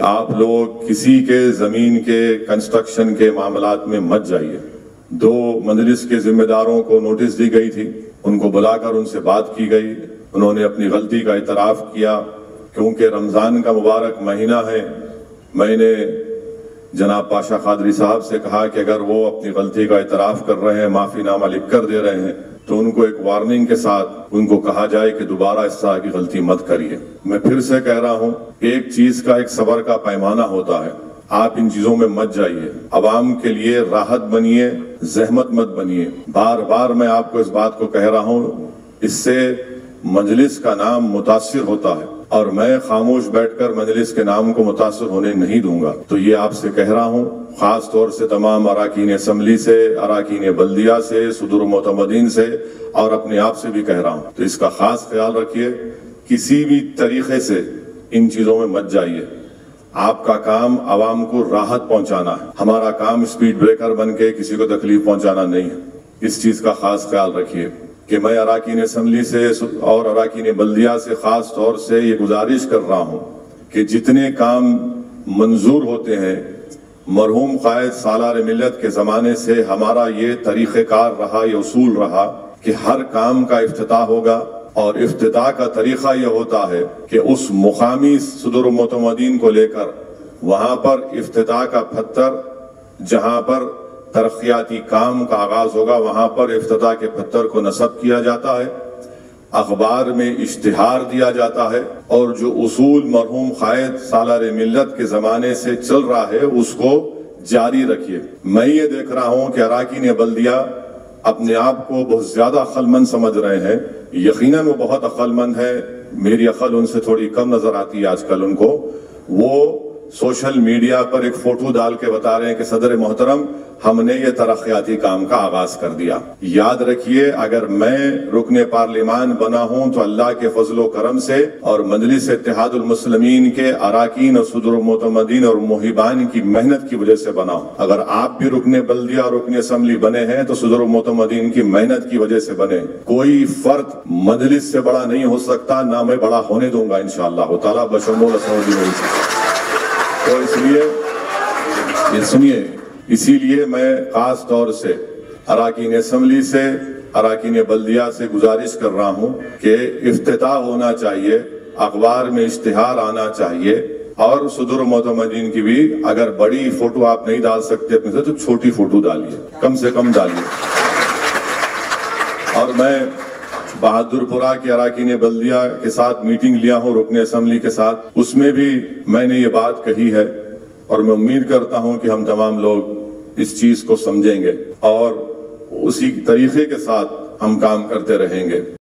آپ لوگ کسی کے زمین کے کنسٹرکشن کے معاملات میں مت جائیے۔ 2 مجلس کے ذمہ داروں کو نوٹس دی گئی تھی، ان کو بلا کر ان سے بات کی گئی، انہوں نے اپنی غلطی کا اعتراف کیا۔ کیونکہ رمضان کا مبارک مہینہ ہے، میں نے جناب پاشا قادری صاحب سے کہا کہ اگر وہ اپنی غلطی کا اعتراف کر رہے ہیں، معافی نامہ لکھ کر دے رہے ہیں، تو ان کو ایک وارننگ کے ساتھ ان کو کہا جائے کہ دوبارہ اس طرح کی غلطی مت کریے۔ میں پھر سے کہہ رہا ہوں، ایک چیز کا ایک صبر کا پیمانہ ہوتا ہے، آپ ان چیزوں میں مت جائیے، عوام کے لیے راحت بنیے، زحمت مت بنیے۔ بار بار میں آپ کو اس بات کو کہہ رہا ہوں، اس سے مجلس کا نام متاثر ہوتا ہے، اور میں خاموش بیٹھ کر مجلس کے نام کو متاثر ہونے نہیں دوں گا۔ تو یہ آپ سے کہہ رہا ہوں، خاص طور سے تمام اراکین اسمبلی سے، اراکین بلدیہ سے، صدور معتمدین سے، اور اپنے آپ سے بھی کہہ رہا ہوں، تو اس کا خاص خیال رکھیے، کسی بھی طریقے سے ان چیزوں میں مت جائیے۔ آپ کا کام عوام کو راحت پہنچانا ہے، ہمارا کام سپیڈ بریکر بن کے کسی کو تکلیف پہنچانا نہیں ہے۔ اس چیز کا خاص خیال رکھیے کہ میں اراکین اسمبلی سے اور اراکین بلدیہ سے خاص طور سے یہ گزارش کر رہا ہوں کہ جتنے کام منظور ہوتے ہیں، مرحوم قائد سالار ملت کے زمانے سے ہمارا یہ طریقہ کار رہا، یہ اصول رہا کہ ہر کام کا افتتاح ہوگا، اور افتتاح کا طریقہ یہ ہوتا ہے کہ اس مقامی صدور معتمدین کو لے کر وہاں پر افتتاح کا پتھر، جہاں پر ترقیاتی کام کا آغاز ہوگا، وہاں پر افتتاح کے پتھر کو نصب کیا جاتا ہے، اخبار میں اشتہار دیا جاتا ہے، اور جو اصول مرحوم قائد سالار ملت کے زمانے سے چل رہا ہے اس کو جاری رکھیے۔ میں یہ دیکھ رہا ہوں کہ اراکین بلدیہ اپنے آپ کو بہت زیادہ عقل مند سمجھ رہے ہیں، یقیناً وہ بہت عقل مند ہے، میری عقل ان سے تھوڑی کم نظر آتی ہے آج کل ان کو۔ وہ سوشل میڈیا پر ایک فوٹو ڈال کے بتا رہے ہیں کہ صدر محترم ہم نے یہ ترقیاتی کام کا آغاز کر دیا۔ یاد رکھیے، اگر میں رکن پارلیمان بنا ہوں تو اللہ کے فضل و کرم سے اور مجلس اتحاد المسلمین کے اراکین اور صدور معتمدین اور محبان کی محنت کی وجہ سے بنا ہوں۔ اگر آپ بھی رکن بلدیہ اور رکن اسمبلی بنے ہیں تو صدور معتمدین کی محنت کی وجہ سے بنے۔ کوئی فرد مجلس سے بڑا نہیں ہو سکتا، نہ میں بڑا ہونے دوں گا انشاءاللہ تعالیٰ بشمول اسمبلی میں۔ تو اس لیے یہ سنیے، اسی لیے میں خاص طور سے اراکین اسمبلی سے، اراکین بلدیہ سے گزارش کر رہا ہوں کہ افتتاح ہونا چاہیے، اخبار میں اشتہار آنا چاہیے، اور صدور معتمدین کی بھی اگر بڑی فوٹو آپ نہیں ڈال سکتے اپنے سے تو چھوٹی فوٹو ڈالیے، کم سے کم ڈالیے۔ اور میں بہادر پورہ کے اراکین بلدیہ کے ساتھ میٹنگ لیا ہوں، رکن اسمبلی کے ساتھ، اس میں بھی میں نے یہ بات کہی ہے، اور میں امید کرتا ہوں کہ ہم تمام لوگ اس چیز کو سمجھیں گے اور اسی طریقے کے ساتھ ہم کام کرتے رہیں گے۔